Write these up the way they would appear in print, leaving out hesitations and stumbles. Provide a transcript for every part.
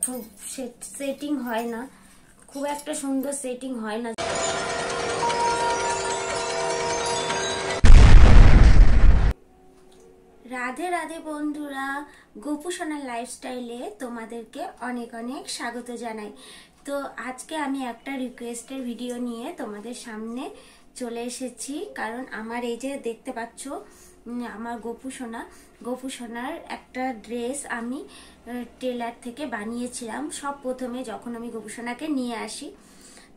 খুব সেটিং হয় না, খুব একটা সুন্দর সেটিং হয় না। রাধে রাধে বন্ধুরা, গোপু সোনার লাইফস্টাইলে তোমাদেরকে অনেক অনেক স্বাগত জানাই। তো আজকে আমি একটা রিকোয়েস্টের ভিডিও নিয়ে তোমাদের সামনে চলে এসেছি, কারণ আমার এই যে দেখতে পাচ্ছ আমার গোপু সোনার একটা ড্রেস আমি টেলার থেকে বানিয়েছিলাম সব প্রথমে যখন আমি গোপু সোনাকে নিয়ে আসি।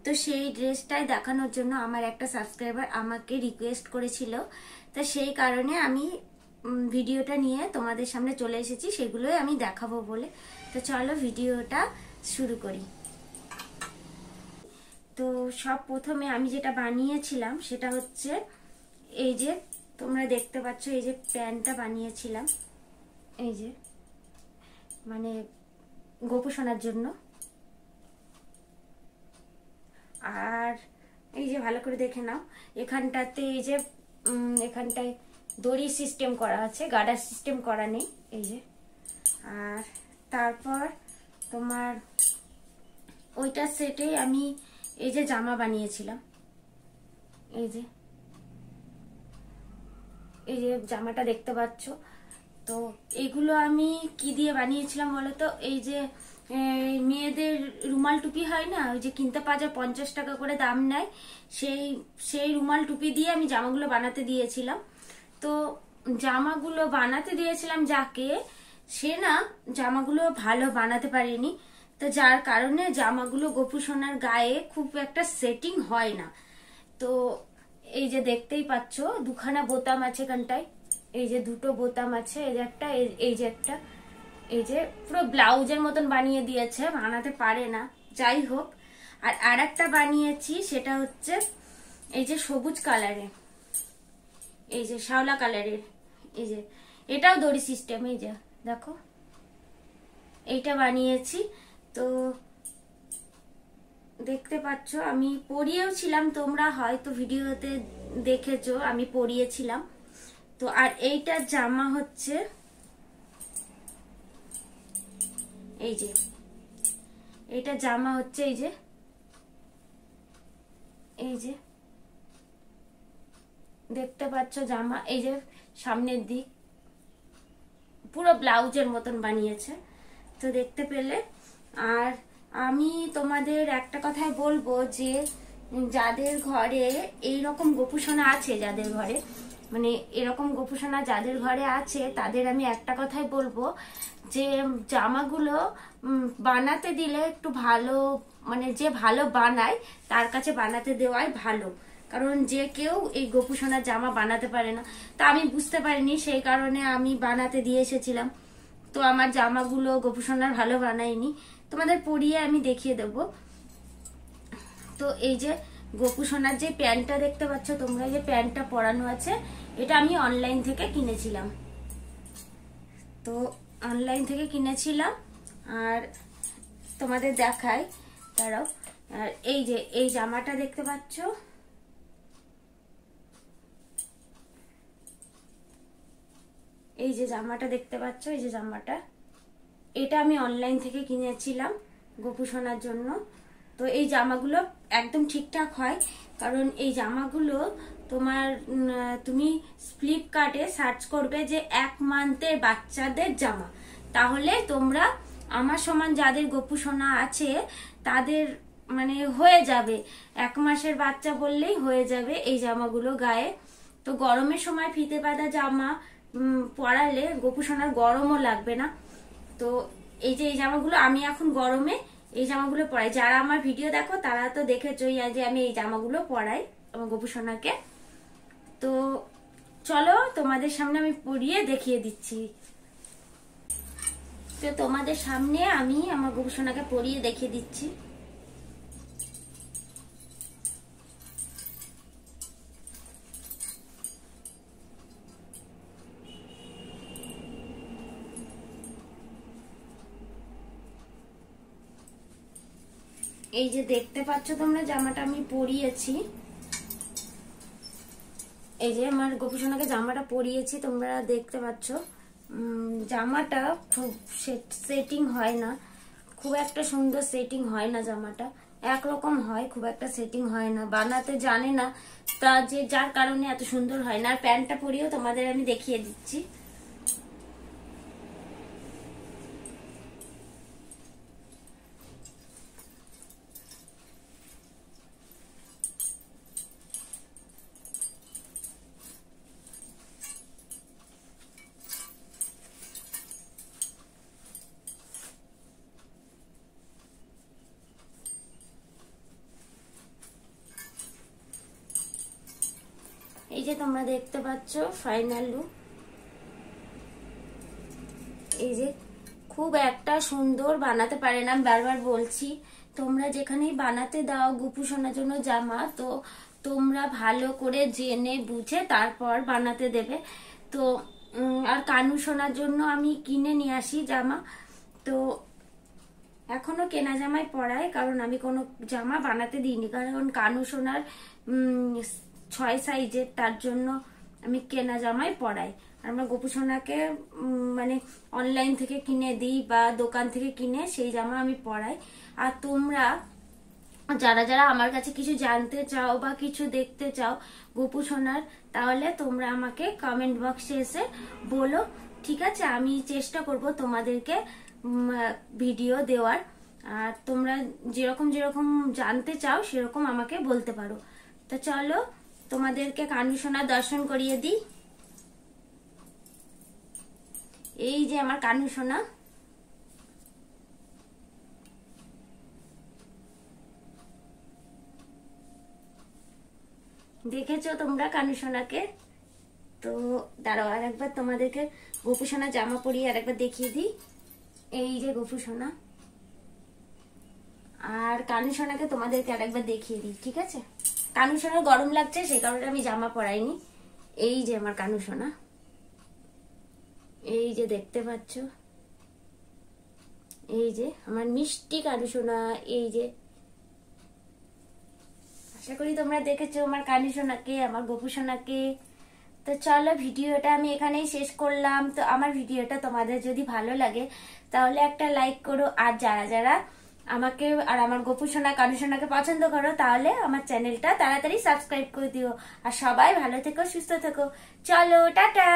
তো সেই ড্রেসটাই দেখানোর জন্য আমার একটা সাবস্ক্রাইবার আমাকে রিকোয়েস্ট করেছিল, তো সেই কারণে আমি ভিডিওটা নিয়ে তোমাদের সামনে চলে এসেছি, সেগুলোই আমি দেখাবো বলে। তো চলো ভিডিওটা শুরু করি। তো সব প্রথমে আমি যেটা বানিয়েছিলাম সেটা হচ্ছে এই যে তোমরা দেখতে পাচ্ছ, এই যে প্যান্টটা বানিয়েছিলাম, এই যে মানে গোপু সোনার জন্য। আর এই যে ভালো করে দেখে নাও, এখানটাতে এই যে এখানটায় দড়ি সিস্টেম করা আছে, গার্ডার সিস্টেম করা নেই, এই যে। আর তারপর তোমার ওইটার সেটে আমি এই যে জামা বানিয়েছিলাম, এই যে জামাটা দেখতে পাচ্ছ। তো এগুলো আমি কি দিয়ে বানিয়েছিলাম বলো তো, এই যে মেয়েদের রুমাল টুপি হয় না, ওই যে কিনতে পাওয়া যায় 50 টাকা করে দাম নেয়, সেই রুমাল টুপি দিয়ে আমি জামাগুলো বানাতে দিয়েছিলাম। তো জামাগুলো বানাতে দিয়েছিলাম যাকে, সে না জামাগুলো ভালো বানাতে পারেনি, তো যার কারণে জামাগুলো গোপু সোনার গায়ে খুব একটা সেটিং হয় না। তো এই যে দেখতেই পাচ্ছ দুখানা বোতাম আছে এখানটায়, এই যে দুটো বোতাম আছে, এই যে একটা, এই যে একটা, এই যে পুরো ব্লাউজের মতন বানিয়ে দিয়েছে, বানাতে পারে না, যাই হোক। আর আরেকটা বানিয়েছি সেটা হচ্ছে এই যে সবুজ কালারের, এই যে শ্যাওলা কালারের, এই যে এটাও দড়ি সিস্টেম, এই যে দেখো এইটা বানিয়েছি। তো দেখতে পাচ্ছ আমি পরিয়েও ছিলাম, তোমরা হয়তো ভিডিওতে দেখেছো আমি পরিয়েছিলাম। তো আর এইটার জামা হচ্ছে এই যে, এইটা জামা হচ্ছে এই যে, এই যে দেখতে পাচ্ছ জামা, এই যে সামনের দিক পুরো ব্লাউজের মতন বানিয়েছে, তো দেখতে পেলে। আর আমি তোমাদের একটা কথাই বলবো যে যাদের ঘরে এইরকম গোপু সোনা আছে, যাদের ঘরে মানে এরকম গোপু সোনা যাদের ঘরে আছে, তাদের আমি একটা কথাই বলবো যে জামাগুলো বানাতে দিলে একটু ভালো, মানে যে ভালো বানায় তার কাছে বানাতে দেওয়াই ভালো, কারণ যে কেউ এই গোপু সোনার জামা বানাতে পারে না। তা আমি বুঝতে পারিনি, সেই কারণে আমি বানাতে দিয়ে এসেছিলাম। তো আমার জামাগুলো গোপু সোনার ভালো বানায়নি, তোমাদের পরিয়ে আমি দেখিয়ে দেব। তো এই যে গোপু সোনার যে প্যান্টটা দেখতে পাচ্ছ তোমরা, যে প্যান্টটা পরানো আছে, এটা আমি অনলাইন থেকে কিনেছিলাম। তো অনলাইন থেকে কিনেছিলাম, আর তোমাদের দেখাই তারাও। আর এই যে এই জামাটা দেখতে পাচ্ছ, এই যে জামাটা দেখতে পাচ্ছ, এই যে জামাটা, এটা আমি অনলাইন থেকে কিনেছিলাম গোপু সোনার জন্য। তো এই জামাগুলো একদম ঠিকঠাক হয়, কারণ এই জামাগুলো তোমার তুমি ফ্লিপকার্টে সার্চ করবে যে 1 মান্থের বাচ্চাদের জামা, তাহলে তোমরা আমার সমান যাদের গোপু সোনা আছে তাদের মানে হয়ে যাবে, 1 মাসের বাচ্চা বললেই হয়ে যাবে এই জামাগুলো গায়ে। তো গরমের সময় ফিতে বাঁধা জামা পরালে গোপু সোনার গরমও লাগবে না। তো এই যে এই জামাগুলো আমি এখন গরমে এই জামাগুলো পরাই, যারা আমার ভিডিও দেখো তারা তো দেখেছোই যে আমি এই জামাগুলো পরাই আমার গোপু সোনাকে। তো চলো তোমাদের সামনে আমি পরিয়ে দেখিয়ে দিচ্ছি। তো তোমাদের সামনে আমি আমার গোপু সোনাকে পরিয়ে দেখিয়ে দিচ্ছি। এই যে দেখতে পাচ্ছ তোমরা জামাটা আমি পরিয়েছি, এই যে আমার গোপু সোনাকে জামাটা পরিয়েছি, তোমরা দেখতে পাচ্ছ জামাটা খুব সেটিং হয় না, খুব একটা সুন্দর সেটিং হয় না, জামাটা একরকম হয়, খুব একটা সেটিং হয় না, বানাতে জানে না, তা যে যার কারণে এত সুন্দর হয় না। আর প্যান্টটা পরিয়েও তোমাদের আমি দেখিয়ে দিচ্ছি। এই যে তোমরা দেখতে পাচ্ছ ফাইনাল লুক। এই যে খুব একটা সুন্দর বানাতে পারে না, আমি বারবার বলছি, তোমরা যেখানেই বানাতে দাও গুপু সোনার জন্য জামা, তো তোমরা ভালো করে জেনে বুঝে তারপর বানাতে দেবে। তো আর কানু সোনার জন্য আমি কিনে নিয়ে আসি জামা, তো এখনো কেনা জামাই পরাই, কারণ আমি কোনো জামা বানাতে দিইনি, কারণ কানু সোনার 6 সাইজের, তার জন্য আমি কেনা জামাই পরাই। আর আমার গোপু সোনাকে মানে অনলাইন থেকে কিনে দিই বা দোকান থেকে কিনে সেই জামা আমি পরাই। আর তোমরা যারা যারা আমার কাছে কিছু জানতে চাও বা কিছু দেখতে চাও গোপু সোনার, তাহলে তোমরা আমাকে কমেন্ট বক্সে এসে বলো, ঠিক আছে? আমি চেষ্টা করব তোমাদেরকে ভিডিও দেওয়ার। আর তোমরা যেরকম যেরকম জানতে চাও সেরকম আমাকে বলতে পারো। তো চলো তোমাদেরকে কানু সোনার দর্শন করিয়ে দিই। এই যে আমার কানু সোনা, দেখেছো তোমরা কানু সোনাকে? তো দাঁড়াও আর একবার তোমাদেরকে গোপু সোনা জামা পরিয়ে আর একবার দেখিয়ে দিই। এই যে গোপু সোনা আর কানু সোনাকে তোমাদেরকে আর একবার দেখিয়ে দিই, ঠিক আছে? কানু সোনার গরম লাগছে সেই কারণে আমি জামা পরাইনি। এই যে আমার কানু সোনা, এই যে দেখতে পাচ্ছ, এই যে আমার মিষ্টি কানু সোনা। এই যে আশা করি তোমরা দেখেছো আমার কানু সোনাকে, আমার গোপু সোনাকে। তো চলো ভিডিওটা আমি এখানেই শেষ করলাম। তো আমার ভিডিওটা তোমাদের যদি ভালো লাগে তাহলে একটা লাইক করো, আর যারা যারা আমাকে আর আমার গোপু সোনা কানু সোনাকে পছন্দ করো তাহলে আমার চ্যানেলটা তাড়াতাড়ি সাবস্ক্রাইব করে দিও। আর সবাই ভালো থেকো, সুস্থ থেকো। চলো টাটা।